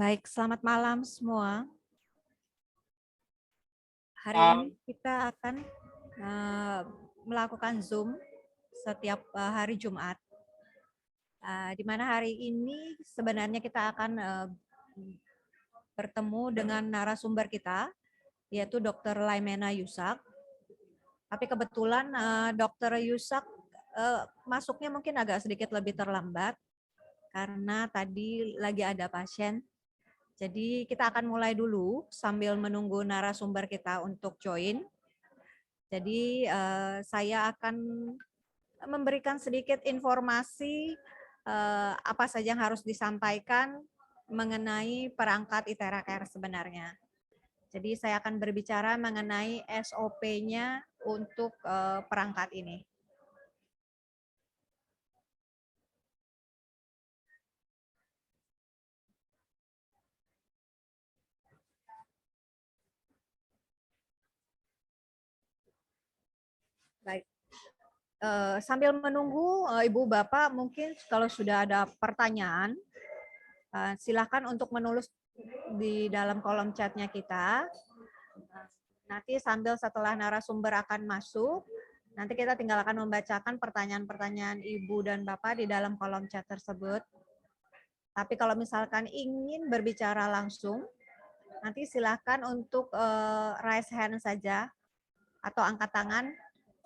Baik, selamat malam semua. Hari ini Um, kita akan melakukan Zoom setiap hari Jumat. Di mana hari ini sebenarnya kita akan bertemu dengan narasumber kita, yaitu Dr. Laimena Yusak. Tapi kebetulan Dr. Yusak masuknya mungkin agak sedikit lebih terlambat, karena tadi lagi ada pasien. Jadi kita akan mulai dulu sambil menunggu narasumber kita untuk join. Jadi saya akan memberikan sedikit informasi apa saja yang harus disampaikan mengenai perangkat ITERA Care sebenarnya. Jadi saya akan berbicara mengenai SOP-nya untuk perangkat ini. Baik. Sambil menunggu Ibu Bapak, mungkin kalau sudah ada pertanyaan, silakan untuk menulis di dalam kolom chatnya kita. Nanti sambil setelah narasumber akan masuk, nanti kita tinggal akan membacakan pertanyaan-pertanyaan Ibu dan Bapak di dalam kolom chat tersebut. Tapi kalau misalkan ingin berbicara langsung, nanti silakan untuk raise hand saja atau angkat tangan.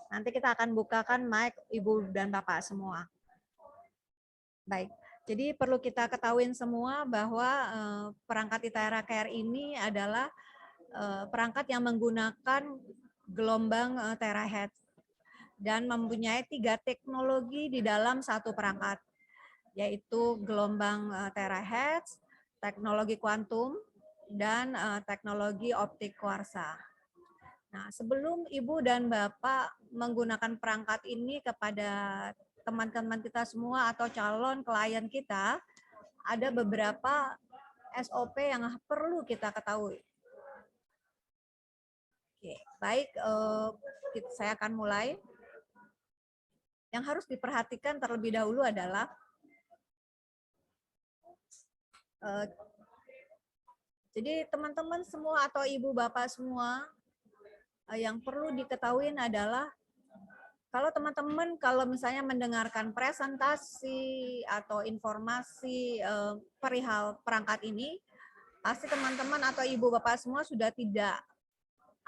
Nanti kita akan bukakan mic Ibu dan Bapak semua. Baik, jadi perlu kita ketahuin semua bahwa perangkat ITERA Care ini adalah perangkat yang menggunakan gelombang terahertz dan mempunyai 3 teknologi di dalam satu perangkat, yaitu gelombang terahertz, teknologi kuantum, dan teknologi optik kuarsa. Nah, sebelum Ibu dan Bapak menggunakan perangkat ini kepada teman-teman kita semua atau calon klien kita, ada beberapa SOP yang perlu kita ketahui. Oke, baik, saya akan mulai. Yang harus diperhatikan terlebih dahulu adalah jadi teman-teman semua atau ibu bapak semua yang perlu diketahui adalah kalau misalnya mendengarkan presentasi atau informasi perihal perangkat ini, pasti teman-teman atau ibu bapak semua sudah tidak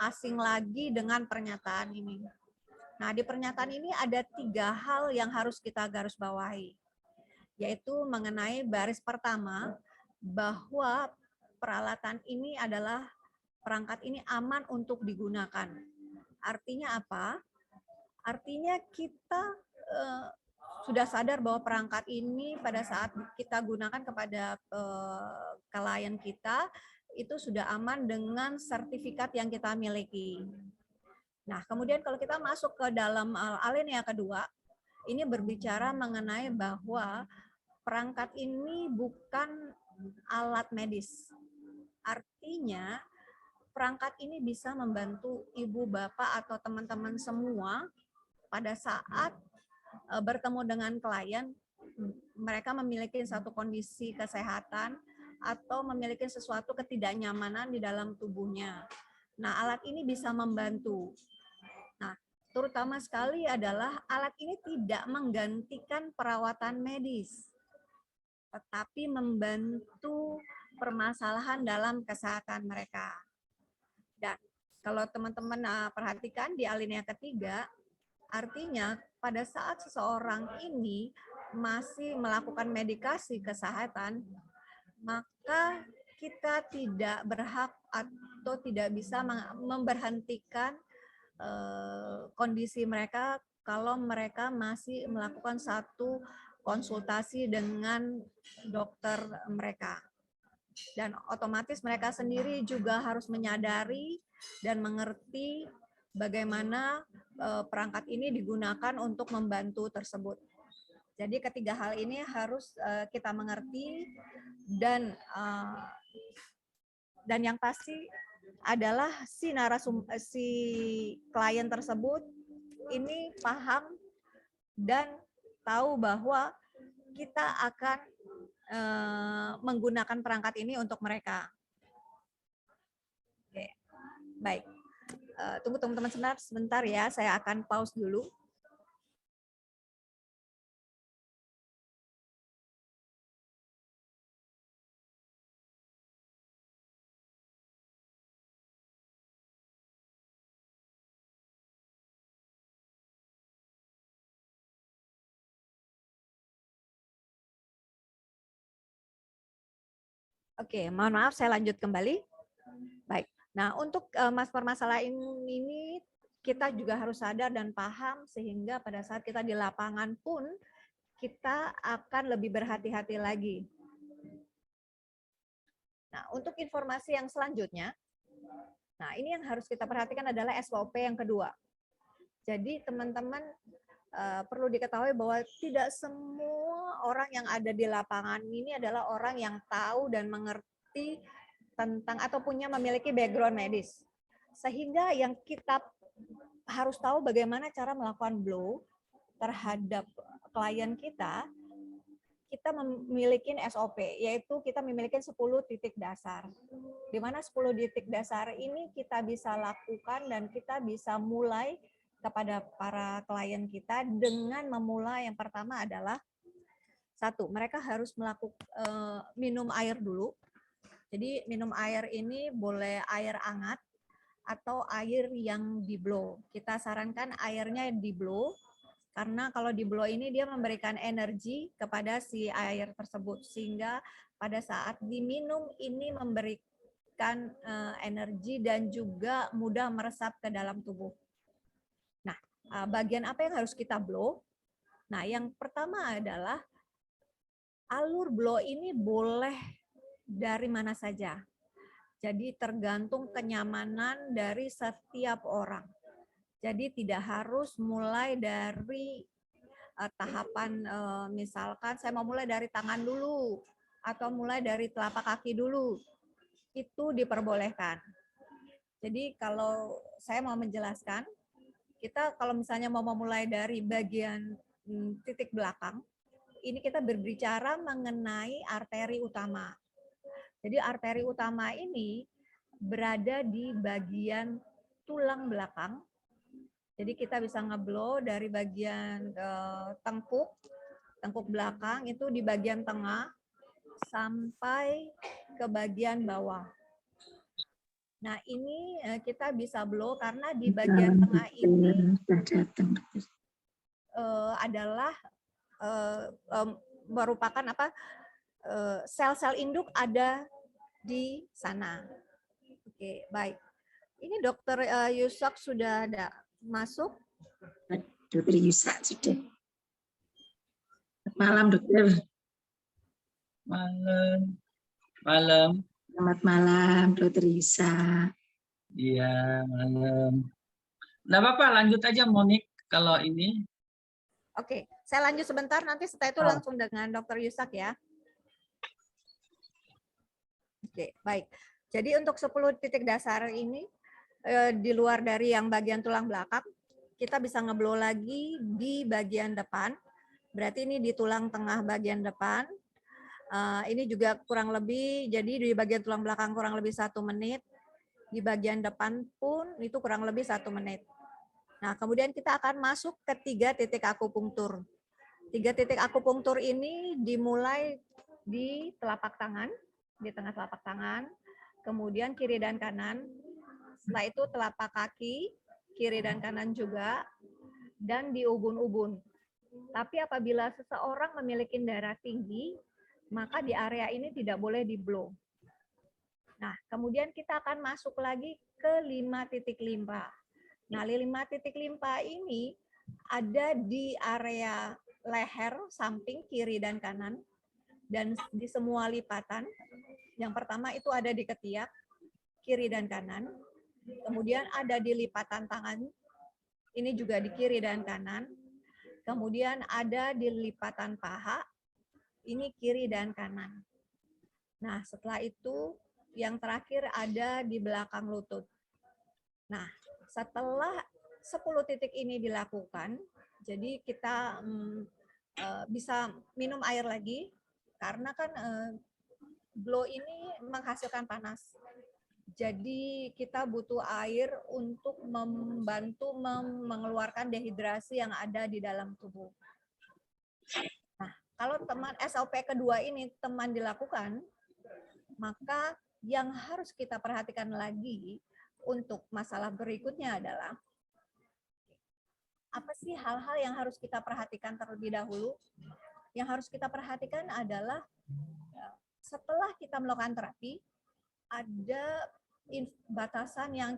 asing lagi dengan pernyataan ini. Nah, di pernyataan ini ada 3 hal yang harus kita garis bawahi, yaitu mengenai baris pertama, bahwa peralatan ini adalah perangkat ini aman untuk digunakan. Artinya apa? Artinya kita sudah sadar bahwa perangkat ini pada saat kita gunakan kepada klien kita itu sudah aman dengan sertifikat yang kita miliki. Nah, kemudian kalau kita masuk ke dalam alinea kedua, ini berbicara mengenai bahwa perangkat ini bukan alat medis. Artinya, perangkat ini bisa membantu ibu, bapak, atau teman-teman semua pada saat bertemu dengan klien, mereka memiliki satu kondisi kesehatan atau memiliki sesuatu ketidaknyamanan di dalam tubuhnya. Nah, alat ini bisa membantu. Nah, terutama sekali adalah alat ini tidak menggantikan perawatan medis, tetapi membantu permasalahan dalam kesehatan mereka. Dan kalau teman-teman perhatikan di alinea ketiga, artinya pada saat seseorang ini masih melakukan medikasi kesehatan, maka kita tidak berhak atau tidak bisa memberhentikan kondisi mereka kalau mereka masih melakukan satu konsultasi dengan dokter mereka. Dan otomatis mereka sendiri juga harus menyadari dan mengerti bagaimana perangkat ini digunakan untuk membantu tersebut. Jadi ketiga hal ini harus kita mengerti dan yang pasti adalah si klien tersebut ini paham dan tahu bahwa kita akan menggunakan perangkat ini untuk mereka. Oke, baik. Tunggu teman-teman sebentar ya, saya akan pause dulu. Oke, mohon maaf saya lanjut kembali. Baik. Nah, untuk permasalahan ini kita juga harus sadar dan paham sehingga pada saat kita di lapangan pun kita akan lebih berhati-hati lagi. Nah, untuk informasi yang selanjutnya, nah ini yang harus kita perhatikan adalah SOP yang kedua. Jadi teman-teman perlu diketahui bahwa tidak semua orang yang ada di lapangan ini adalah orang yang tahu dan mengerti tentang atau memiliki background medis. Sehingga yang kita harus tahu bagaimana cara melakukan blow terhadap klien kita memiliki SOP, yaitu kita memiliki 10 titik dasar. Di mana 10 titik dasar ini kita bisa lakukan dan kita bisa mulai kepada para klien kita dengan memulai yang pertama adalah satu, mereka harus melakukan minum air dulu. Jadi minum air ini boleh air hangat atau air yang di blow. Kita sarankan airnya di blow karena kalau di blow ini dia memberikan energi kepada si air tersebut sehingga pada saat diminum ini memberikan energi dan juga mudah meresap ke dalam tubuh. Nah, bagian apa yang harus kita blow? Nah, yang pertama adalah alur blow ini boleh dari mana saja. Jadi tergantung kenyamanan dari setiap orang. Jadi tidak harus mulai dari tahapan misalkan saya mau mulai dari tangan dulu atau mulai dari telapak kaki dulu. Itu diperbolehkan. Jadi kalau saya mau menjelaskan, kita kalau misalnya mau memulai dari bagian titik belakang, ini kita berbicara mengenai arteri utama. Jadi arteri utama ini berada di bagian tulang belakang. Jadi kita bisa ngeblow dari bagian tengkuk belakang itu di bagian tengah sampai ke bagian bawah. Nah ini kita bisa blow karena di bagian tengah ini adalah merupakan sel-sel induk ada di sana. Oke, baik. Ini Dokter Yusak sudah ada masuk? Dokter Yusak sudah. Malam, Dokter. Malam. Malam. Selamat malam, Dokter Yusak. Iya, malam. Nggak apa-apa, lanjut aja Monik kalau ini. Oke, saya lanjut sebentar, nanti setelah itu langsung dengan Dokter Yusak ya. Oke, baik. Jadi untuk 10 titik dasar ini, di luar dari yang bagian tulang belakang, kita bisa ngeblow lagi di bagian depan. Berarti ini di tulang tengah bagian depan. Ini juga kurang lebih, jadi di bagian tulang belakang kurang lebih 1 menit. Di bagian depan pun itu kurang lebih 1 menit. Nah, kemudian kita akan masuk ke 3 titik akupunktur. 3 titik akupunktur ini dimulai di telapak tangan, di tengah telapak tangan, kemudian kiri dan kanan. Setelah itu telapak kaki, kiri dan kanan juga, dan di ubun-ubun. Tapi apabila seseorang memiliki darah tinggi, maka di area ini tidak boleh di blow. Nah, kemudian kita akan masuk lagi ke 5 titik limpa. Nah, 5 titik limpa ini ada di area leher, samping, kiri, dan kanan. Dan di semua lipatan. Yang pertama itu ada di ketiak, kiri dan kanan. Kemudian ada di lipatan tangan, ini juga di kiri dan kanan. Kemudian ada di lipatan paha, ini kiri dan kanan. Nah, setelah itu yang terakhir ada di belakang lutut. Nah, setelah 10 titik ini dilakukan, jadi kita bisa minum air lagi. Karena kan blow ini menghasilkan panas. Jadi kita butuh air untuk membantu mengeluarkan dehidrasi yang ada di dalam tubuh. Nah, kalau teman SOP kedua ini teman dilakukan, maka yang harus kita perhatikan lagi untuk masalah berikutnya adalah apa sih hal-hal yang harus kita perhatikan terlebih dahulu? Yang harus kita perhatikan adalah setelah kita melakukan terapi, ada batasan yang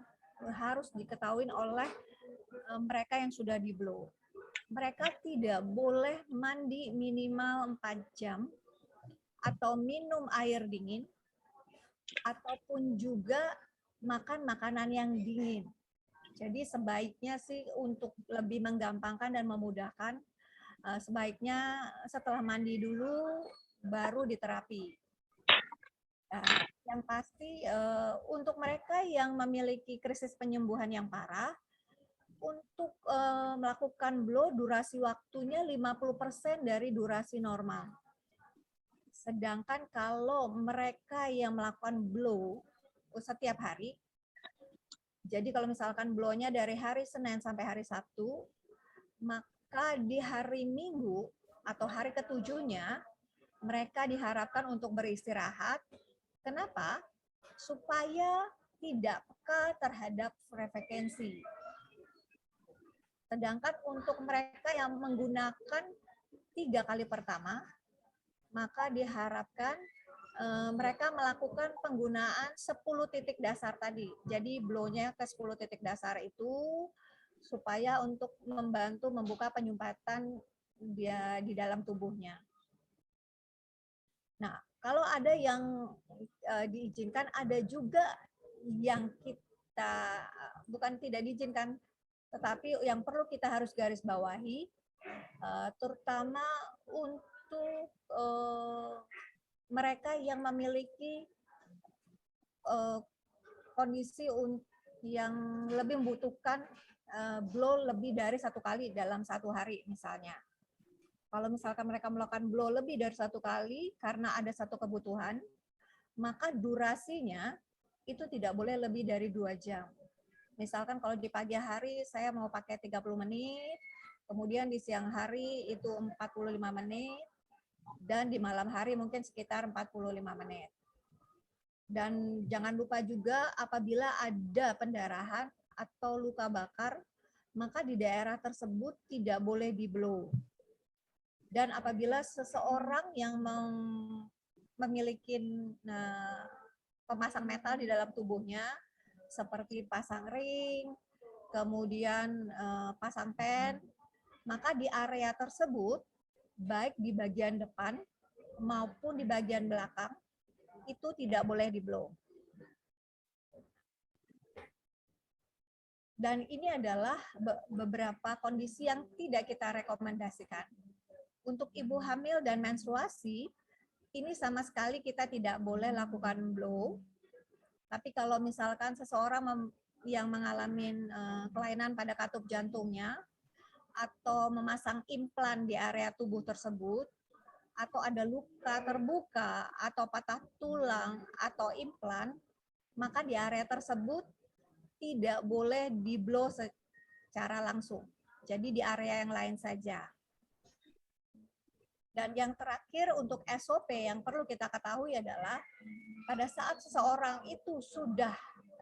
harus diketahui oleh mereka yang sudah di blow. Mereka tidak boleh mandi minimal 4 jam, atau minum air dingin, ataupun juga makan makanan yang dingin. Jadi sebaiknya sih untuk lebih menggampangkan dan memudahkan, sebaiknya setelah mandi dulu baru diterapi. Nah, yang pasti untuk mereka yang memiliki krisis penyembuhan yang parah, untuk melakukan blow durasi waktunya 50% dari durasi normal. Sedangkan kalau mereka yang melakukan blow setiap hari, jadi kalau misalkan blow-nya dari hari Senin sampai hari Sabtu, maka di hari Minggu atau hari ketujuhnya mereka diharapkan untuk beristirahat. Kenapa? Supaya tidak peka terhadap frekuensi. Sedangkan untuk mereka yang menggunakan 3 kali pertama, maka diharapkan mereka melakukan penggunaan 10 titik dasar tadi. Jadi blow-nya ke 10 titik dasar itu supaya untuk membantu membuka penyumbatan dia di dalam tubuhnya. Nah, kalau ada yang diizinkan, ada juga yang kita bukan tidak diizinkan, tetapi yang perlu kita harus garis bawahi, terutama untuk mereka yang memiliki kondisi yang lebih membutuhkan blow lebih dari 1 kali dalam 1 hari misalnya. Kalau misalkan mereka melakukan blow lebih dari 1 kali karena ada satu kebutuhan, maka durasinya itu tidak boleh lebih dari 2 jam. Misalkan kalau di pagi hari saya mau pakai 30 menit, kemudian di siang hari itu 45 menit, dan di malam hari mungkin sekitar 45 menit. Dan jangan lupa juga apabila ada pendarahan atau luka bakar, maka di daerah tersebut tidak boleh di-blow. Dan apabila seseorang yang memiliki pemasang metal di dalam tubuhnya, seperti pasang ring, kemudian pasang pen, maka di area tersebut, baik di bagian depan maupun di bagian belakang, itu tidak boleh di-blow. Dan ini adalah beberapa kondisi yang tidak kita rekomendasikan. Untuk ibu hamil dan menstruasi, ini sama sekali kita tidak boleh lakukan blow. Tapi kalau misalkan seseorang yang mengalami kelainan pada katup jantungnya, atau memasang implan di area tubuh tersebut, atau ada luka terbuka, atau patah tulang, atau implan, maka di area tersebut tidak boleh di-blow secara langsung. Jadi di area yang lain saja. Dan yang terakhir untuk SOP yang perlu kita ketahui adalah pada saat seseorang itu sudah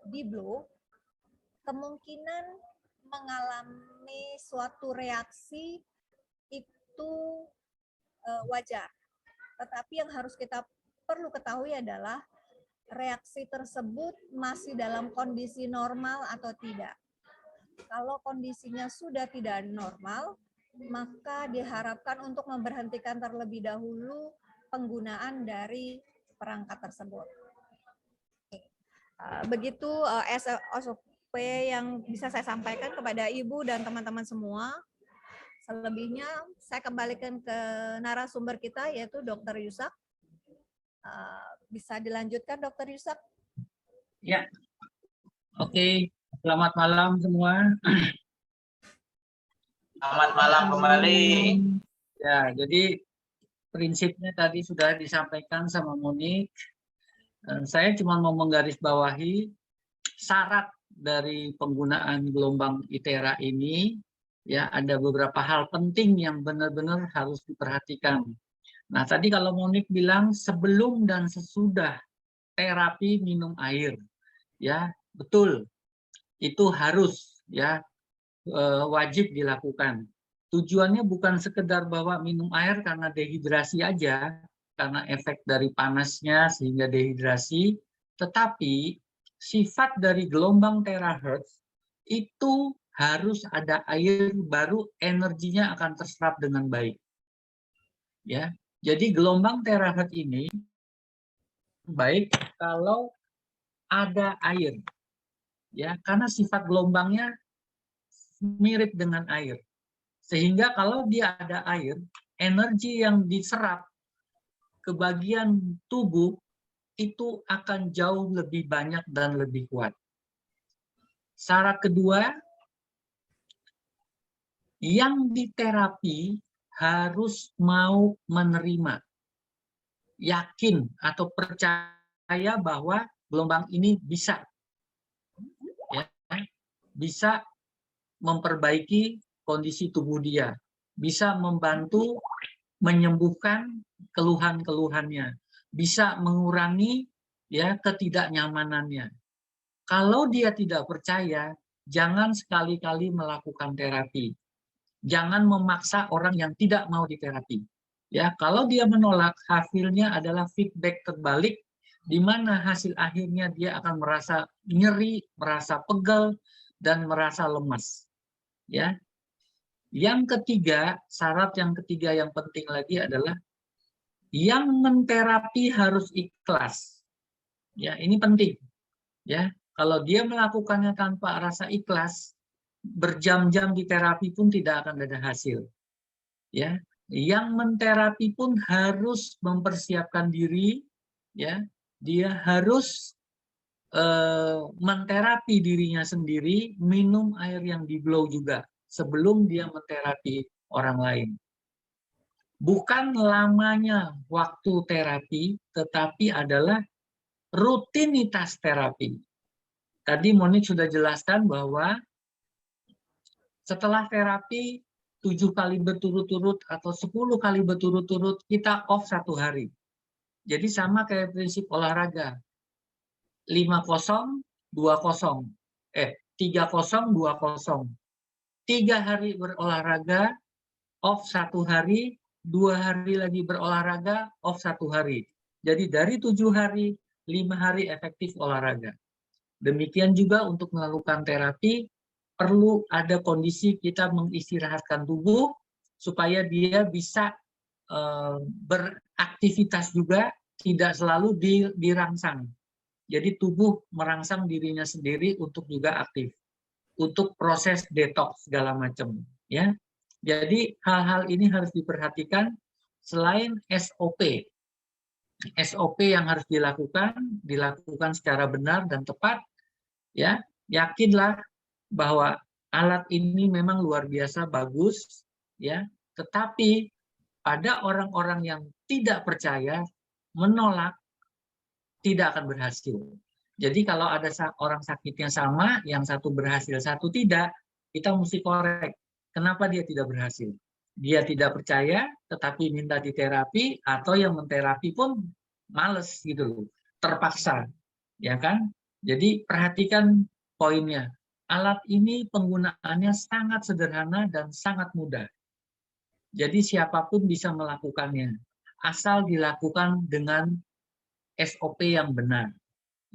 di-blow, kemungkinan mengalami suatu reaksi itu wajar. Tetapi yang harus kita perlu ketahui adalah reaksi tersebut masih dalam kondisi normal atau tidak. Kalau kondisinya sudah tidak normal, maka diharapkan untuk memberhentikan terlebih dahulu penggunaan dari perangkat tersebut. Begitu SOP yang bisa saya sampaikan kepada Ibu dan teman-teman semua. Selebihnya saya kembalikan ke narasumber kita, yaitu Dr. Yusak. Bisa dilanjutkan, Dr. Yusak? Ya, oke. Selamat malam semua. Selamat malam kembali. Ya, jadi prinsipnya tadi sudah disampaikan sama Monik. Saya cuma mau menggarisbawahi syarat dari penggunaan gelombang ITERA ini, ya ada beberapa hal penting yang benar-benar harus diperhatikan. Nah, tadi kalau Monik bilang sebelum dan sesudah terapi minum air, ya betul, itu harus ya wajib dilakukan. Tujuannya bukan sekedar bahwa minum air karena dehidrasi aja, karena efek dari panasnya sehingga dehidrasi, tetapi sifat dari gelombang terahertz itu harus ada air baru energinya akan terserap dengan baik. Ya, jadi gelombang terahertz ini baik kalau ada air, ya, karena sifat gelombangnya mirip dengan air. Sehingga kalau dia ada air, energi yang diserap ke bagian tubuh itu akan jauh lebih banyak dan lebih kuat. Syarat kedua, yang diterapi harus mau menerima, yakin atau percaya bahwa gelombang ini bisa, ya, bisa memperbaiki kondisi tubuh dia, bisa membantu menyembuhkan keluhan-keluhannya, bisa mengurangi ya ketidaknyamanannya. Kalau dia tidak percaya, jangan sekali-kali melakukan terapi. Jangan memaksa orang yang tidak mau diterapi. Ya, kalau dia menolak, hasilnya adalah feedback terbalik, di mana hasil akhirnya dia akan merasa nyeri, merasa pegal, dan merasa lemas. Ya, yang ketiga, syarat yang ketiga yang penting lagi adalah yang menterapi harus ikhlas. Ya, ini penting. Ya, kalau dia melakukannya tanpa rasa ikhlas, berjam-jam di terapi pun tidak akan ada hasil. Ya, yang menterapi pun harus mempersiapkan diri. Ya, dia harus menterapi dirinya sendiri, minum air yang di blow juga sebelum dia menterapi orang lain. Bukan lamanya waktu terapi, tetapi adalah rutinitas terapi. Tadi Monik sudah jelaskan bahwa setelah terapi 7 kali berturut-turut atau 10 kali berturut-turut kita off 1 hari. Jadi sama kayak prinsip olahraga. 5-0, 2-0. 3-0, 2-0. 3 hari berolahraga, off 1 hari, 2 hari lagi berolahraga, off 1 hari. Jadi dari 7 hari, 5 hari efektif olahraga. Demikian juga untuk melakukan terapi, perlu ada kondisi kita mengistirahatkan tubuh, supaya dia bisa beraktivitas juga, tidak selalu dirangsang. Jadi tubuh merangsang dirinya sendiri untuk juga aktif, untuk proses detox segala macam. Ya, jadi hal-hal ini harus diperhatikan. Selain SOP yang harus dilakukan secara benar dan tepat. Ya, yakinlah bahwa alat ini memang luar biasa bagus. Ya, tetapi pada orang-orang yang tidak percaya, menolak, tidak akan berhasil. Jadi kalau ada orang sakitnya sama, yang satu berhasil, satu tidak, kita mesti korek. Kenapa dia tidak berhasil? Dia tidak percaya, tetapi minta diterapi, atau yang menterapi pun males gitu loh, terpaksa, ya kan? Jadi perhatikan poinnya. Alat ini penggunaannya sangat sederhana dan sangat mudah. Jadi siapapun bisa melakukannya, asal dilakukan dengan SOP yang benar.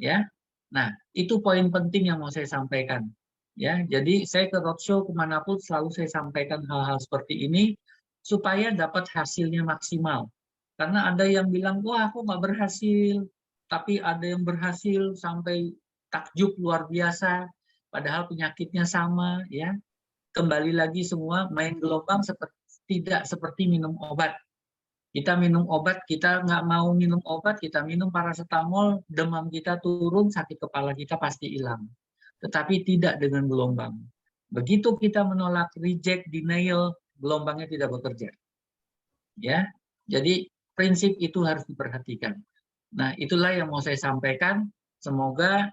Ya, nah itu poin penting yang mau saya sampaikan. Ya, jadi saya ke roadshow kemanapun selalu saya sampaikan hal-hal seperti ini supaya dapat hasilnya maksimal. Karena ada yang bilang, wah aku nggak berhasil, tapi ada yang berhasil sampai takjub luar biasa, padahal penyakitnya sama. Ya, kembali lagi semua main gelombang tidak seperti minum obat. Kita minum obat, kita nggak mau minum obat, kita minum paracetamol, demam kita turun, sakit kepala kita pasti hilang. Tetapi tidak dengan gelombang. Begitu kita menolak, reject, denial, gelombangnya tidak bekerja. Ya, Jadi prinsip itu harus diperhatikan. Nah, itulah yang mau saya sampaikan. Semoga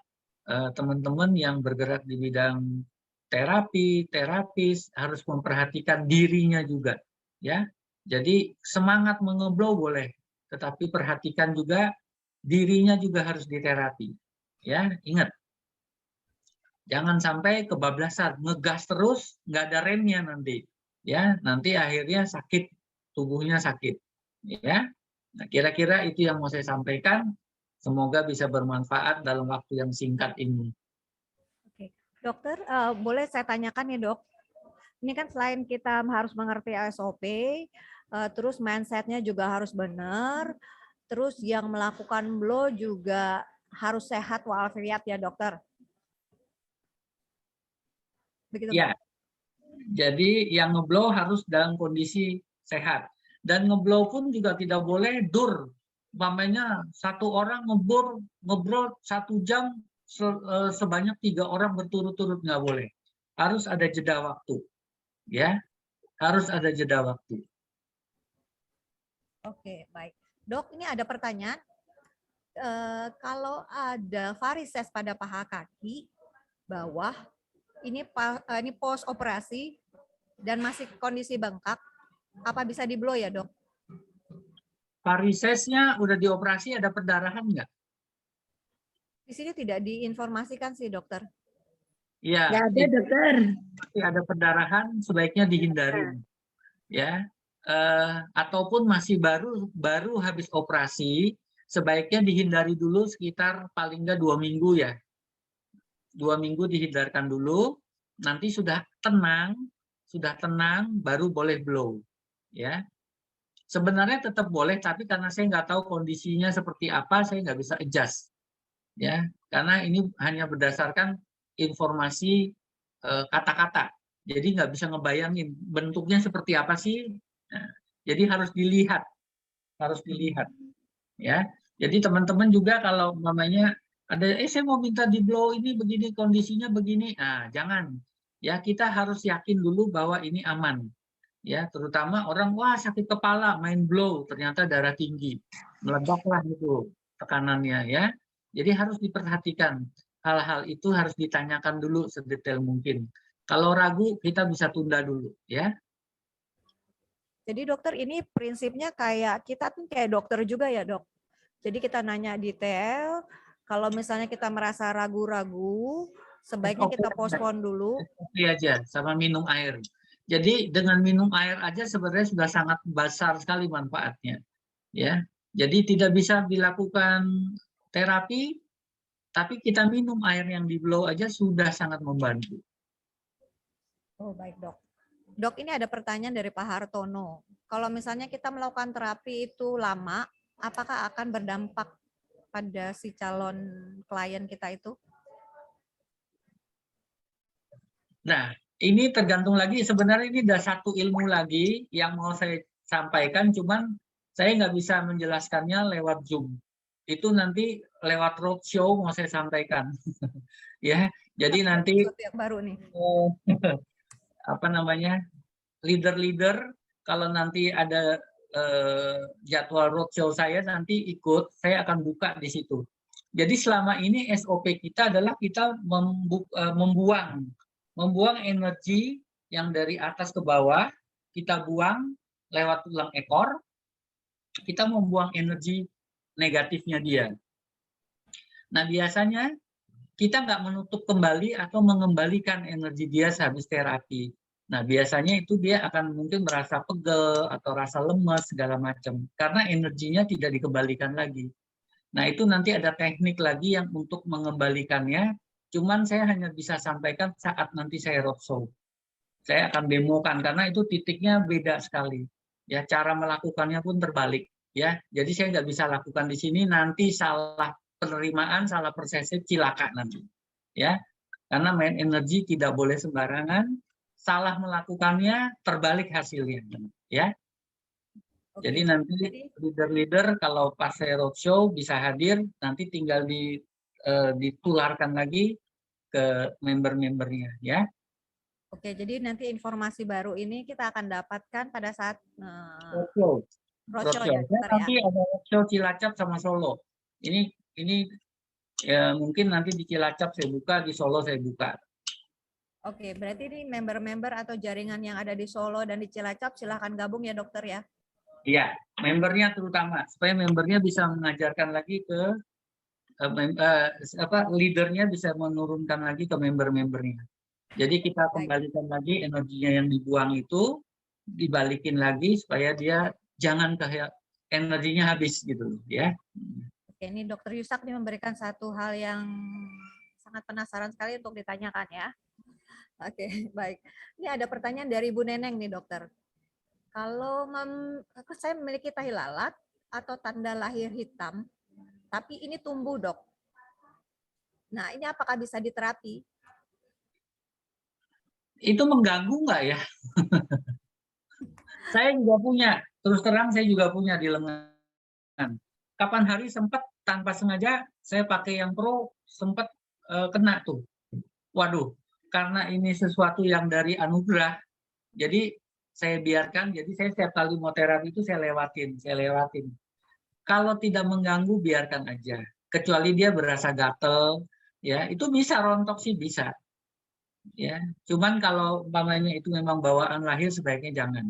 teman-teman yang bergerak di bidang terapi, terapis harus memperhatikan dirinya juga, ya. Jadi semangat mengeblow boleh, tetapi perhatikan juga dirinya juga harus diterapi. Ya, ingat. Jangan sampai kebablasan, ngegas terus, nggak ada remnya nanti. Ya, nanti akhirnya sakit, tubuhnya sakit. Ya, nah, kira-kira itu yang mau saya sampaikan. Semoga bisa bermanfaat dalam waktu yang singkat ini. Oke, dokter, boleh saya tanyakan ya dok? Ini kan selain kita harus mengerti SOP, terus mindsetnya juga harus benar, terus yang melakukan blow juga harus sehat walafiat ya dokter. Begitu. Ya, jadi yang ngeblow harus dalam kondisi sehat. Dan ngeblow pun juga tidak boleh dur. Umpamanya satu orang ngeblow 1 jam sebanyak 3 orang berturut-turut, nggak boleh. Harus ada jeda waktu. Ya, harus ada jeda waktu. Oke, baik. Dok, ini ada pertanyaan. Kalau ada varises pada paha kaki bawah, ini post operasi dan masih kondisi bengkak, apa bisa di blow ya dok? Varisesnya udah dioperasi, ada perdarahan nggak? Di sini tidak diinformasikan sih dokter. Ya, Nggak ada, dokter. ada perdarahan, sebaiknya dihindari. Ya, ataupun masih baru habis operasi, sebaiknya dihindari dulu sekitar paling nggak 2 minggu ya. 2 minggu dihindarkan dulu, nanti sudah tenang baru boleh blow. Ya, sebenarnya tetap boleh, tapi karena saya nggak tahu kondisinya seperti apa, saya nggak bisa adjust. Ya, karena ini hanya berdasarkan informasi kata-kata. Jadi nggak bisa ngebayangin bentuknya seperti apa sih. Nah, jadi harus dilihat, ya. Jadi teman-teman juga kalau namanya ada, saya mau minta di blow ini begini, kondisinya begini, nah jangan. Ya, kita harus yakin dulu bahwa ini aman. Ya, terutama orang wah sakit kepala main blow, ternyata darah tinggi, meledaklah itu tekanannya ya. Jadi harus diperhatikan. Hal-hal itu harus ditanyakan dulu sedetail mungkin. Kalau ragu kita bisa tunda dulu ya. Jadi dokter ini prinsipnya kayak kita tuh kayak dokter juga ya dok. Jadi kita nanya detail. Kalau misalnya kita merasa ragu-ragu, sebaiknya kita postpone dulu. Oke aja sama minum air. Jadi dengan minum air aja sebenarnya sudah sangat besar sekali manfaatnya. Ya. Jadi tidak bisa dilakukan terapi, tapi kita minum air yang di blow aja sudah sangat membantu. Oh baik dok. Dok ini ada pertanyaan dari Pak Hartono. Kalau misalnya kita melakukan terapi itu lama, apakah akan berdampak pada si calon klien kita itu? Nah, ini tergantung lagi, sebenarnya ini ada satu ilmu lagi yang mau saya sampaikan, cuman saya nggak bisa menjelaskannya lewat Zoom. Itu nanti lewat roadshow mau saya sampaikan. Ya, jadi nanti yang baru nih. apa namanya, leader-leader kalau nanti ada jadwal roadshow saya nanti ikut, saya akan buka di situ. Jadi selama ini SOP kita adalah kita membuang energi yang dari atas ke bawah, kita buang lewat tulang ekor, kita membuang energi negatifnya dia. Nah biasanya kita nggak menutup kembali atau mengembalikan energi dia sehabis terapi. Nah, biasanya itu dia akan mungkin merasa pegel atau rasa lemas segala macam karena energinya tidak dikembalikan lagi. Nah, itu nanti ada teknik lagi yang untuk mengembalikannya. Cuman saya hanya bisa sampaikan saat nanti saya roadshow. Saya akan demokan karena itu titiknya beda sekali. Ya, cara melakukannya pun terbalik. Ya, jadi saya nggak bisa lakukan di sini. Nanti salah penerimaan, salah persepsi, cilaka nanti. Ya, karena main energi tidak boleh sembarangan. Salah melakukannya terbalik hasilnya. Ya. Oke. Jadi nanti leader-leader kalau pas saya roadshow bisa hadir, nanti tinggal ditularkan lagi ke member-membernya, ya. Oke, jadi nanti informasi baru ini kita akan dapatkan pada saat Roadshow. roadshow roadshow. ya, dokter ya. Nanti ada roadshow Cilacap sama Solo. Ini ya mungkin nanti di Cilacap saya buka, di Solo saya buka. Oke, berarti ini member-member atau jaringan yang ada di Solo dan di Cilacap silahkan gabung ya dokter ya. Iya, membernya terutama supaya membernya bisa mengajarkan lagi ke leadernya bisa menurunkan lagi ke member-membernya. Jadi kita kembalikan lagi energinya yang dibuang itu dibalikin lagi supaya dia jangan energinya habis gitu ya. Oke, ini Dokter Yusak nih memberikan satu hal yang sangat penasaran sekali untuk ditanyakan ya. Oke, baik. Ini ada pertanyaan dari Ibu Neneng nih dokter. Kalau saya memiliki tahi lalat atau tanda lahir hitam, tapi ini tumbuh dok. Nah ini apakah bisa diterapi? Itu mengganggu nggak ya? Saya juga punya, terus terang saya juga punya di lengan. Kapan hari sempat tanpa sengaja saya pakai yang pro sempat kena tuh. Waduh, karena ini sesuatu yang dari anugerah, jadi saya biarkan. Jadi saya setiap kali mau terapi itu saya lewatin. Kalau tidak mengganggu biarkan aja. Kecuali dia berasa gatel, ya itu bisa rontok sih bisa. Ya, cuman kalau umpamanya itu memang bawaan lahir sebaiknya jangan.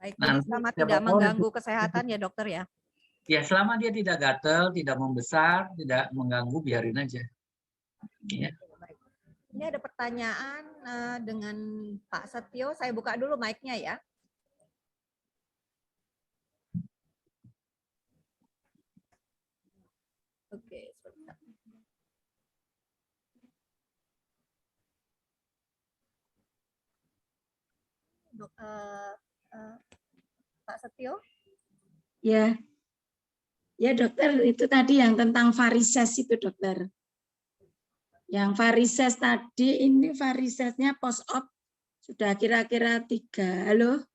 Baik, jadi selama tidak mengganggu kesehatan ya dokter ya? Ya, selama dia tidak gatel, tidak membesar, tidak mengganggu, biarin aja. Ya. Ini ada pertanyaan dengan Pak Setio. Saya buka dulu mic-nya ya. Oke, sebentar. Pak Setio? Ya, ya dokter, itu tadi yang tentang varises itu dokter. Yang varises tadi, ini varisesnya post-op sudah kira-kira 3, halo?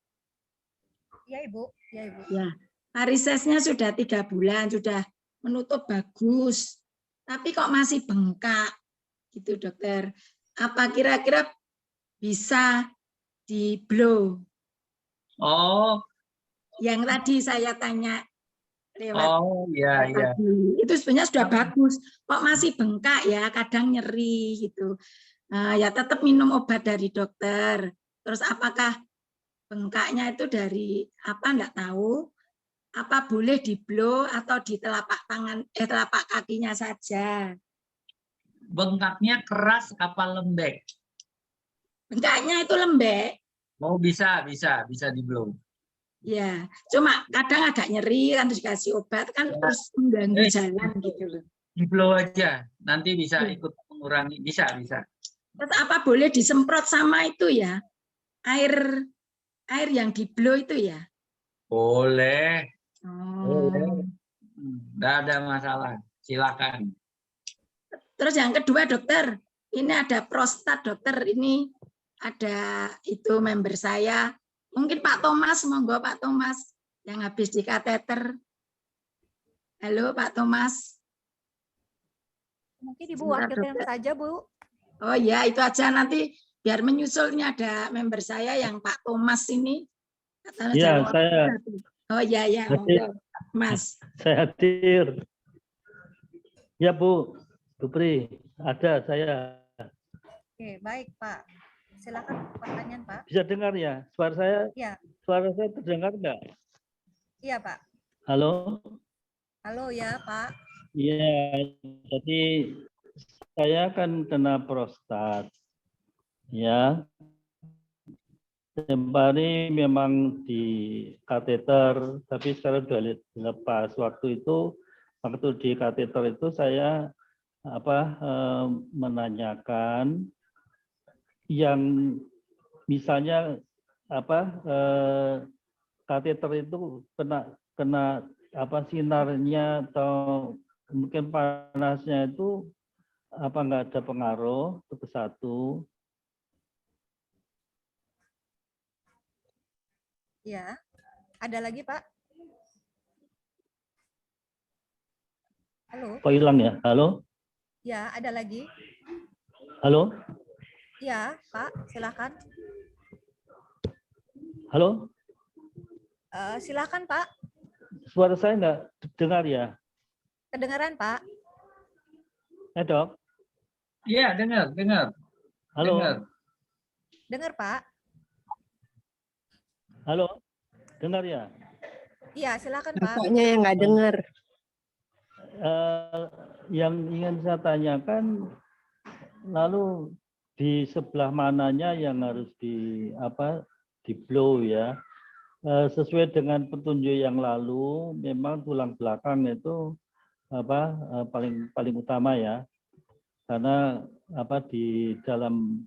Iya Ibu, iya Ibu. Ya, varisesnya sudah 3 bulan, sudah menutup bagus. Tapi kok masih bengkak, gitu dokter. Apa kira-kira bisa di blow? Oh. Yang tadi saya tanya lewat ya. itu sebenarnya sudah bagus, kok masih bengkak ya, kadang nyeri gitu. Ya tetap minum obat dari dokter. Terus apakah bengkaknya itu dari apa enggak tahu, apa boleh di blow atau di telapak tangan telapak kakinya saja? Bengkaknya keras apa lembek? Bengkaknya itu lembek. Oh, bisa di blow. Ya, cuma kadang agak nyeri kan, terus dikasih obat kan terus mengganggu jalan gitu loh. Di blow aja, nanti bisa ikut mengurangi, bisa. Terus apa boleh disemprot sama itu ya? Air yang di blow itu ya? Boleh. Oh. Nggak ada masalah, silakan. Terus yang kedua dokter, ini ada prostat dokter, ini ada itu member saya. Mungkin Pak Thomas, monggo Pak Thomas yang habis di kateter. Halo Pak Thomas. Mungkin Ibu wakilkan saja Bu. Oh ya, itu aja nanti biar menyusulnya ada member saya yang Pak Thomas ini. Iya, saya. Oh ya, monggo Mas. Saya hadir. Ya Bu Pri, ada saya. Oke, baik Pak. Silakan pertanyaan Pak. Bisa dengar ya? Suara saya? Ya. Suara saya terdengar enggak? Iya Pak. Halo? Halo ya Pak. Iya, jadi saya kan kena prostat. Ya. Kemarin memang di kateter, tapi sekarang sudah dilepas. Waktu di kateter itu saya menanyakan yang misalnya kateter itu kena sinarnya atau mungkin panasnya itu nggak ada pengaruh, itu ke satu. Ya, ada lagi Pak? Halo? Kok hilang ya? Halo? Ya, ada lagi. Halo? Ya, Pak, silakan. Halo? Silakan Pak, Suara saya nggak dengar ya? kedengaran Pak. Dok? Iya, dengar. Halo? Dengar. Dengar Pak. Halo? Dengar ya? Iya, silakan Pak. Bapaknya yang nggak dengar. Yang ingin saya tanyakan, lalu di sebelah mananya yang harus di blow ya? Sesuai dengan petunjuk yang lalu, memang tulang belakang itu paling utama ya, karena di dalam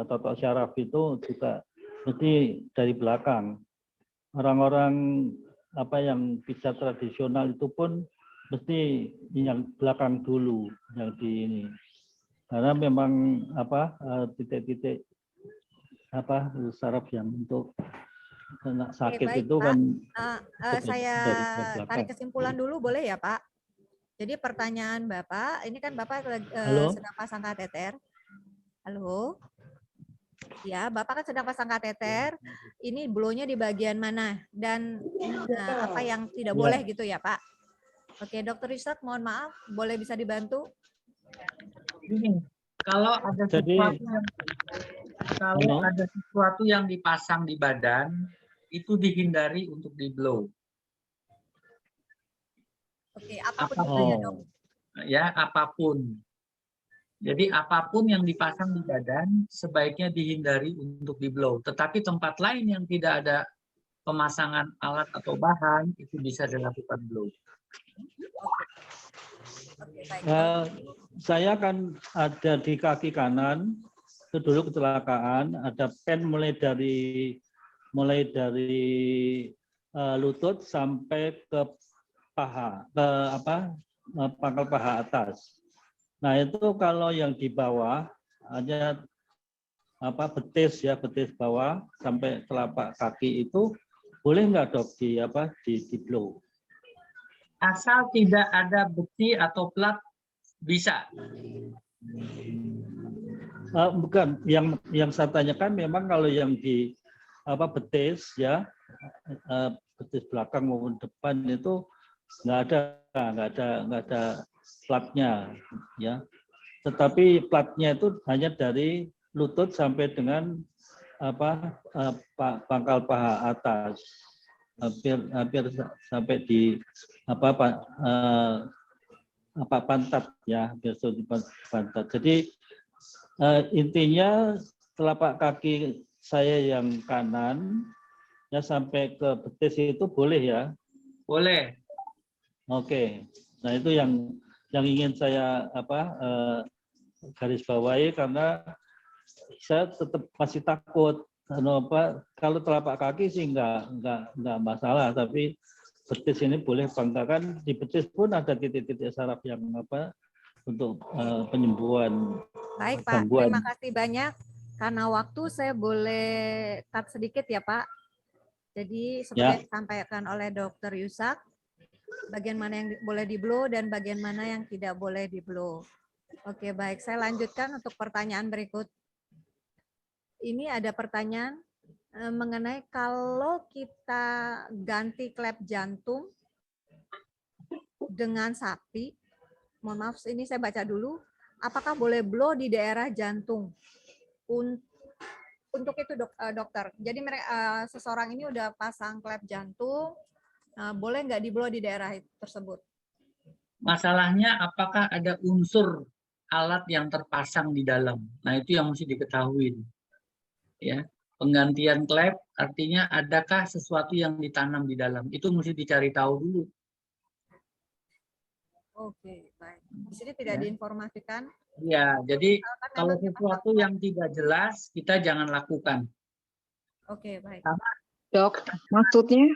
totok syaraf itu juga mesti dari belakang. Orang-orang yang pijat tradisional itu pun mesti yang belakang dulu yang di ini, karena memang titik-titik saraf yang untuk kena sakit baik, itu Pak. kan Saya dari belakang. tarik kesimpulan dulu boleh ya Pak? Jadi pertanyaan Bapak, ini kan Bapak Halo? sedang pasang kateter. Halo? Ya, Bapak kan sedang pasang kateter. Ini blow-nya di bagian mana? Dan apa yang tidak boleh gitu ya Pak? Oke, Dokter Ishak, mohon maaf, boleh bisa dibantu? Ini, kalau ada sesuatu yang dipasang di badan, itu dihindari untuk di blow. Oke, apapun itu ya Dok. Ya, apapun. Jadi apapun yang dipasang di badan sebaiknya dihindari untuk di blow. Tetapi tempat lain yang tidak ada pemasangan alat atau bahan itu bisa dilakukan blow. Oke, baik. Saya kan ada di kaki kanan, itu dulu kecelakaan, ada pen mulai dari lutut sampai ke paha, pangkal paha atas. Nah itu kalau yang di bawah hanya betis bawah sampai telapak kaki itu boleh nggak Dok di blow? Asal tidak ada besi atau plat bisa. Bukan, yang saya tanyakan memang kalau yang di betis ya, betis belakang maupun depan itu nggak ada platnya ya. Tetapi platnya itu hanya dari lutut sampai dengan pangkal paha atas, hampir sampai di pantat ya, hampir di pantat. Jadi intinya telapak kaki saya yang kanan ya sampai ke betis itu boleh ya? Boleh. Oke. Nah itu yang ingin saya garis bawahi, karena saya tetap masih takut. Kalau telapak kaki sih nggak masalah, tapi betis ini boleh banggakan. Di betis pun ada titik-titik saraf yang untuk penyembuhan. Baik Pak, gangguan. terima kasih banyak. Karena waktu saya boleh cut sedikit ya Pak. Jadi seperti yang disampaikan oleh Dr. Yusak, bagian mana yang boleh di blow dan bagian mana yang tidak boleh di blow. Oke, baik. Saya lanjutkan untuk pertanyaan berikut. Ini ada pertanyaan mengenai kalau kita ganti klep jantung dengan sapi, mohon maaf ini saya baca dulu, apakah boleh blow di daerah jantung? Untuk itu dokter, jadi seseorang ini udah pasang klep jantung, boleh nggak di blow di daerah tersebut? Masalahnya apakah ada unsur alat yang terpasang di dalam? Nah itu yang mesti diketahui. Ya, penggantian klep artinya adakah sesuatu yang ditanam di dalam? Itu mesti dicari tahu dulu. Oke, baik. Di sini tidak diinformasikan. Ya, jadi kalau sesuatu yang tidak jelas kita jangan lakukan. Oke, baik. Dok, maksudnya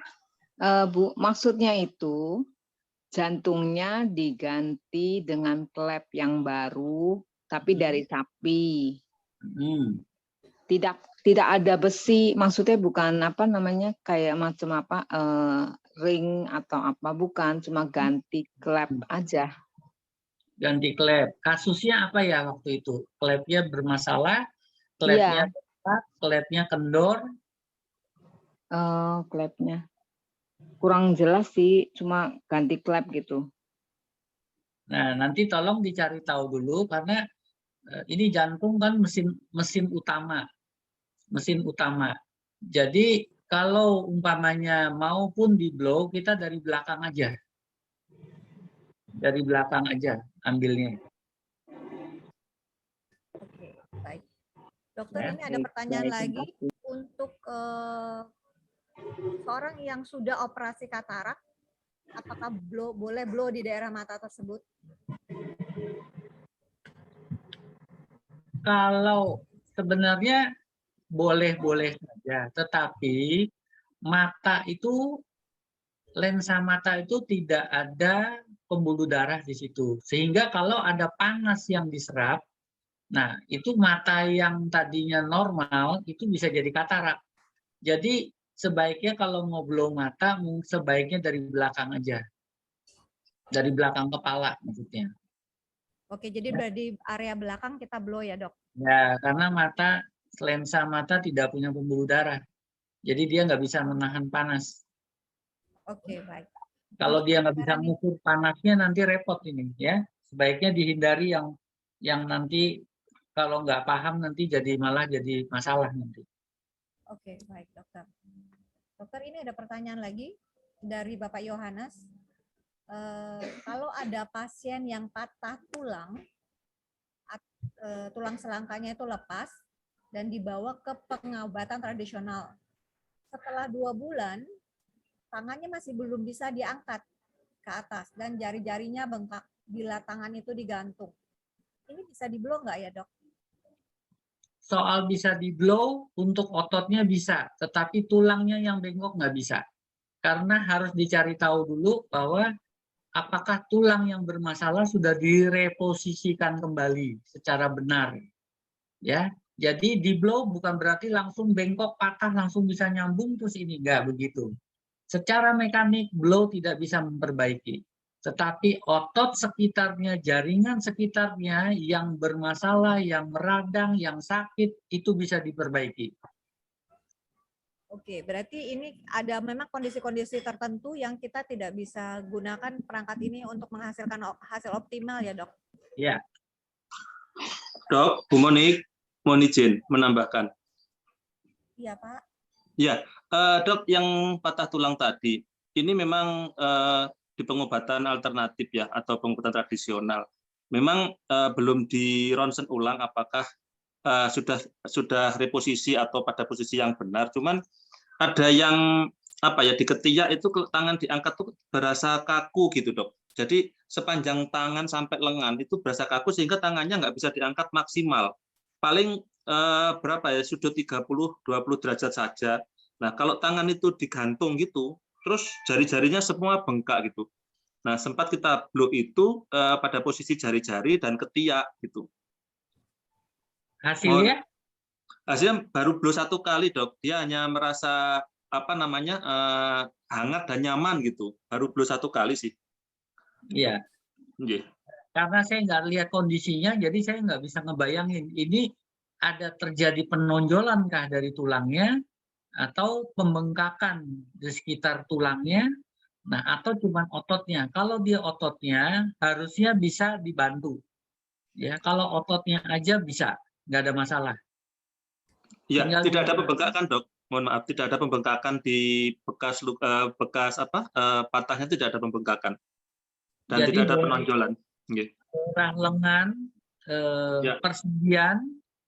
Bu, maksudnya itu jantungnya diganti dengan klep yang baru tapi dari sapi. Tidak ada besi, maksudnya bukan kayak macam ring atau apa, bukan, cuma ganti klep aja. Ganti klep. Kasusnya apa ya waktu itu? Klepnya bermasalah, klepnya retak, klepnya kendor. Klepnya kurang jelas sih, cuma ganti klep gitu. Nah, nanti tolong dicari tahu dulu karena ini jantung kan mesin utama. Mesin utama. Jadi kalau umpamanya maupun di blow, kita dari belakang aja. Dari belakang aja ambilnya. Oke, baik. Dokter, Ya, ini ada pertanyaan lagi untuk seorang yang sudah operasi katarak, apakah boleh blow di daerah mata tersebut? Kalau sebenarnya boleh-boleh saja, tetapi mata itu, lensa mata itu tidak ada pembuluh darah di situ. Sehingga kalau ada panas yang diserap, nah itu mata yang tadinya normal itu bisa jadi katarak. Jadi sebaiknya kalau mau blow mata, sebaiknya dari belakang aja. Dari belakang kepala maksudnya. Oke, jadi di area belakang kita blow ya, Dok? Ya, karena lensa mata tidak punya pembuluh darah. Jadi dia nggak bisa menahan panas. Oke, baik. Kalau Untuk dia nggak bisa sekarang ini, mengukur panasnya nanti repot ini ya. Sebaiknya dihindari yang nanti kalau nggak paham nanti malah jadi masalah nanti. oke, baik, Dokter. Dokter, ini ada pertanyaan lagi dari Bapak Yohanes. Kalau ada pasien yang patah tulang, tulang selangkanya itu lepas dan dibawa ke pengobatan tradisional. Setelah 2 bulan, tangannya masih belum bisa diangkat ke atas dan jari-jarinya bengkak bila tangan itu digantung. Ini bisa di-blow nggak ya, Dok? Soal bisa di-blow untuk ototnya bisa, tetapi tulangnya yang bengkok nggak bisa. Karena harus dicari tahu dulu bahwa apakah tulang yang bermasalah sudah direposisikan kembali secara benar. Ya, jadi di-blow bukan berarti langsung bengkok, patah, langsung bisa nyambung terus ini. Nggak begitu. Secara mekanik, blow tidak bisa memperbaiki. Tetapi otot sekitarnya, jaringan sekitarnya yang bermasalah, yang meradang, yang sakit, itu bisa diperbaiki. Oke, berarti ini ada memang kondisi-kondisi tertentu yang kita tidak bisa gunakan perangkat ini untuk menghasilkan hasil optimal ya, Dok? Ya. Dok, Bu Monik, mohon izin menambahkan. Iya, Pak. Ya, Dok, yang patah tulang tadi, ini memang di pengobatan alternatif ya, atau pengobatan tradisional. Memang belum di ronsen ulang apakah sudah reposisi atau pada posisi yang benar. Cuman ada yang di ketiak itu tangan diangkat tuh berasa kaku gitu, Dok. Jadi sepanjang tangan sampai lengan itu berasa kaku sehingga tangannya nggak bisa diangkat maksimal. Paling berapa ya, sudut 30-20 derajat saja. Nah, kalau tangan itu digantung gitu, terus jari-jarinya semua bengkak gitu. Nah, sempat kita blow itu pada posisi jari-jari dan ketiak gitu. Hasilnya? Hasilnya baru blow 1 kali, Dok. Dia hanya merasa hangat dan nyaman gitu. Baru blow 1 kali sih. Iya. Yeah. Karena saya nggak lihat kondisinya, jadi saya nggak bisa ngebayangin. Ini ada terjadi penonjolan kah dari tulangnya, atau pembengkakan di sekitar tulangnya, nah atau cuma ototnya. Kalau dia ototnya, harusnya bisa dibantu. Ya, kalau ototnya aja bisa, nggak ada masalah. Ya, Tinggal tidak ada pembengkakan, Dok. Mohon maaf, tidak ada pembengkakan di bekas patahnya, tidak ada pembengkakan dan jadi tidak ada penonjolan. Daerah lengan, persendian,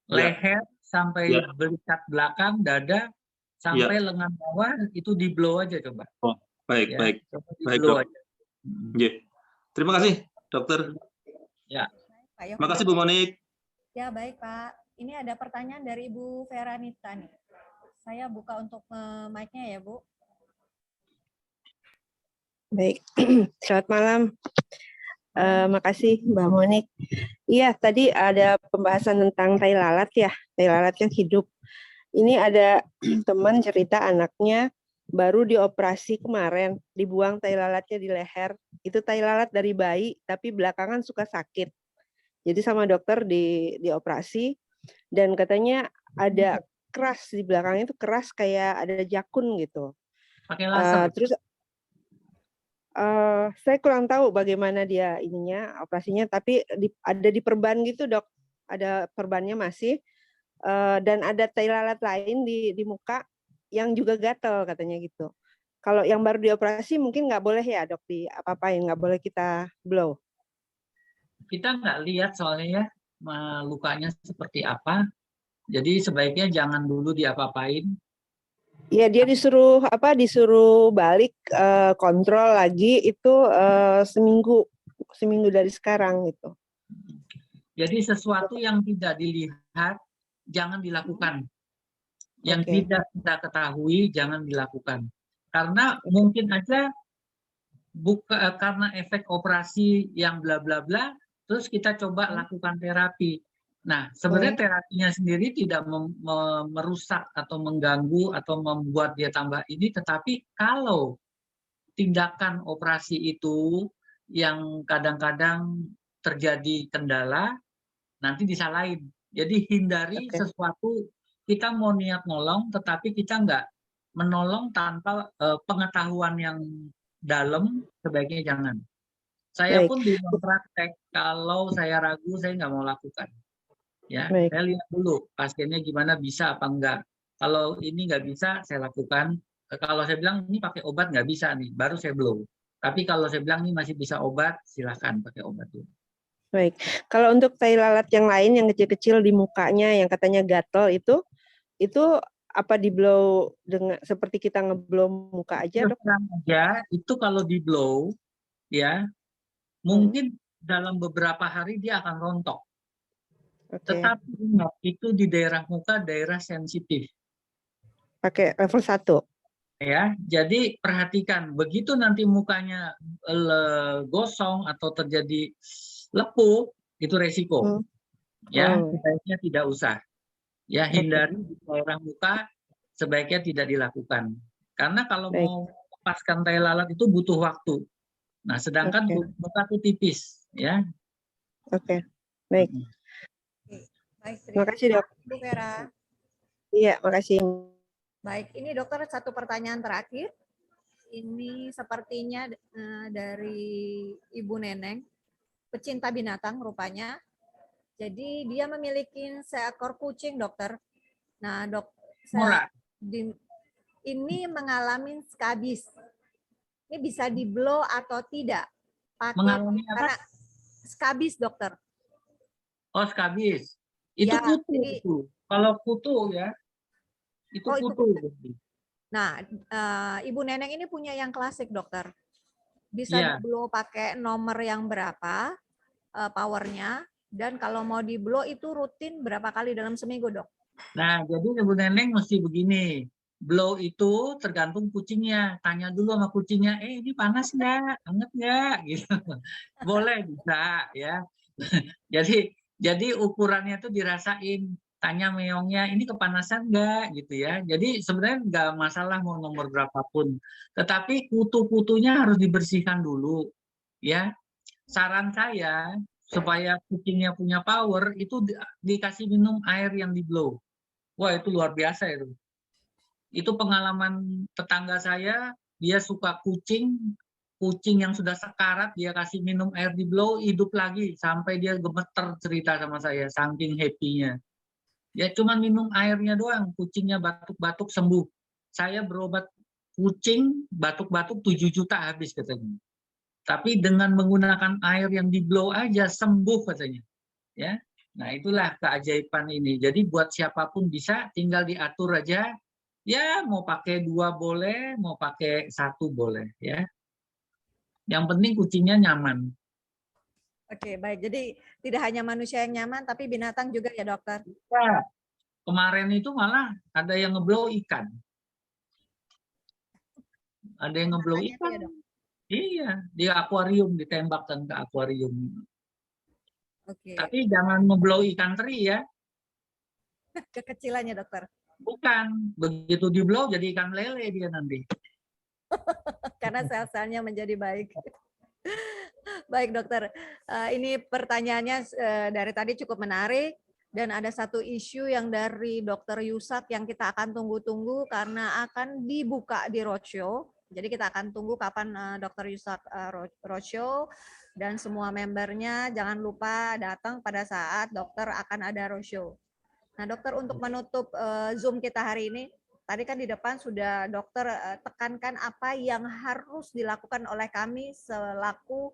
leher sampai belikat belakang, dada sampai lengan bawah itu di blow aja coba. Oh, baik, ya, baik, baik, Dok. aja. Terima kasih, Dokter. Ya. Terima kasih, Bu Monik. Ya, baik, Pak. Ini ada pertanyaan dari Ibu Veranita nih. Saya buka untuk mic-nya ya, Bu. Baik, selamat malam. Makasih Mbak Monik. Iya, tadi ada pembahasan tentang tai lalat ya, tai lalat yang hidup. Ini ada teman cerita anaknya baru dioperasi kemarin, dibuang tai lalatnya di leher. Itu tai lalat dari bayi, tapi belakangan suka sakit. Jadi sama dokter dioperasi, dan katanya ada keras di belakangnya itu keras kayak ada jakun gitu. Pakai laser. Terus saya kurang tahu bagaimana dia ininya operasinya, tapi ada di perban gitu dok, ada perbannya masih, dan ada tai lalat lain di muka yang juga gatel katanya gitu. Kalau yang baru dioperasi mungkin nggak boleh ya dok di apa-apain, nggak boleh kita blow. Kita nggak lihat soalnya ya lukanya seperti apa. Jadi sebaiknya jangan dulu diapa-apain. Iya dia disuruh balik kontrol lagi itu seminggu dari sekarang gitu. Jadi sesuatu yang tidak dilihat jangan dilakukan. Yang Oke. tidak kita ketahui jangan dilakukan. Karena mungkin aja karena efek operasi yang bla bla bla, terus kita coba lakukan terapi. Nah, sebenarnya terapinya sendiri tidak merusak atau mengganggu atau membuat dia tambah ini, tetapi kalau tindakan operasi itu yang kadang-kadang terjadi kendala, nanti disalahin. Jadi hindari sesuatu, kita mau niat nolong, tetapi kita nggak menolong tanpa pengetahuan yang dalam, sebaiknya jangan. Saya pun di praktek, kalau saya ragu, saya nggak mau lakukan. Ya, saya lihat dulu pasiennya gimana, bisa apa enggak. Kalau ini nggak bisa, saya lakukan. Kalau saya bilang ini pakai obat nggak bisa nih, baru saya blow. Tapi kalau saya bilang ini masih bisa obat, silahkan pakai obat dulu. Baik. Kalau untuk tai lalat yang lain yang kecil-kecil di mukanya yang katanya gatel itu apa di blow dengan seperti kita ngeblow muka aja dok? Ya, itu kalau di blow ya mungkin dalam beberapa hari dia akan rontok. Tetapi ingat, itu di daerah muka daerah sensitif. Pakai level 1. Ya, jadi perhatikan begitu nanti mukanya gosong atau terjadi lepuh, itu resiko. Ya, sebaiknya tidak usah. Ya, hindari di daerah muka, sebaiknya tidak dilakukan. Karena kalau mau lepaskan tai lalat itu butuh waktu. Nah, sedangkan muka itu tipis, ya. Oke, baik. Baik, terima kasih dok. Bu Vera. Iya, makasih. Baik, ini dokter satu pertanyaan terakhir. Ini sepertinya dari Ibu Neneng, pecinta binatang rupanya. Jadi dia memiliki seekor kucing, dokter. Nah, dok, ini mengalami skabis. Ini bisa di blow atau tidak? Mengalami apa? Karena skabis, dokter. Oh, skabis. Itu ya, kutu jadi, itu. Kalau kutu ya, itu kutu. Nah, Ibu Neneng ini punya yang klasik, dokter. Bisa di blow pakai nomor yang berapa powernya, dan kalau mau di blow itu rutin berapa kali dalam seminggu, dok? Nah, jadi Ibu Neneng mesti begini. Blow itu tergantung kucingnya. Tanya dulu sama kucingnya, ini panas nggak? Hangat nggak? Gitu. Boleh, bisa ya. Jadi ukurannya tuh dirasain. Tanya meongnya, ini kepanasan nggak? Gitu ya. Jadi sebenarnya nggak masalah mau nomor berapapun. Tetapi kutu-kutunya harus dibersihkan dulu. Ya. Saran saya, supaya kucingnya punya power, itu dikasih minum air yang di blow. Wah, itu luar biasa itu. Itu pengalaman tetangga saya, dia suka kucing yang sudah sekarat, dia kasih minum air di blow, hidup lagi, sampai dia gemeter cerita sama saya, saking happy-nya. Ya cuma minum airnya doang, kucingnya batuk-batuk sembuh. Saya berobat kucing, batuk-batuk 7 juta habis katanya. Tapi dengan menggunakan air yang di blow aja sembuh katanya. Ya. Nah, itulah keajaiban ini. Jadi buat siapapun bisa, tinggal diatur aja. Ya, mau pakai 2 boleh, mau pakai 1 boleh, ya. Yang penting kucingnya nyaman. Oke, baik. Jadi tidak hanya manusia yang nyaman, tapi binatang juga ya, dokter? Ya, kemarin itu malah ada yang ngeblow ikan. Ada yang ngeblow ikan. Ya, iya, di akuarium, ditembakkan ke akuarium. Oke. Tapi jangan ngeblow ikan teri ya. Kekecilannya, dokter? Bukan, begitu di blow jadi ikan lele dia nanti. Karena sel-selnya menjadi baik. Baik, dokter. Ini pertanyaannya dari tadi cukup menarik. Dan ada satu isu yang dari Dr. Yusak yang kita akan tunggu-tunggu karena akan dibuka di roadshow. Jadi kita akan tunggu kapan Dr. Yusak roadshow, dan semua membernya jangan lupa datang pada saat dokter akan ada roadshow. Nah dokter, untuk menutup Zoom kita hari ini, tadi kan di depan sudah dokter tekankan apa yang harus dilakukan oleh kami selaku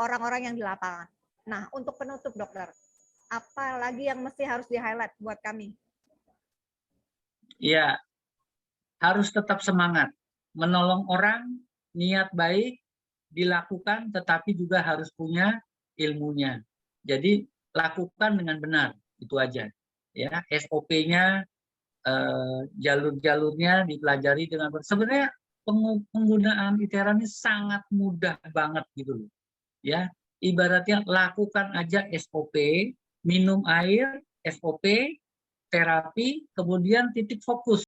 orang-orang yang di lapangan. Nah untuk penutup dokter, apa lagi yang mesti harus di-highlight buat kami? Ya, harus tetap semangat. Menolong orang, niat baik, dilakukan, tetapi juga harus punya ilmunya. Jadi, lakukan dengan benar. Itu aja. Ya, SOP-nya, jalur-jalurnya dipelajari dengan benar. Sebenarnya penggunaan ITERA ini sangat mudah banget gitu loh. Ya, ibaratnya lakukan aja SOP, minum air, SOP, terapi, kemudian titik fokus.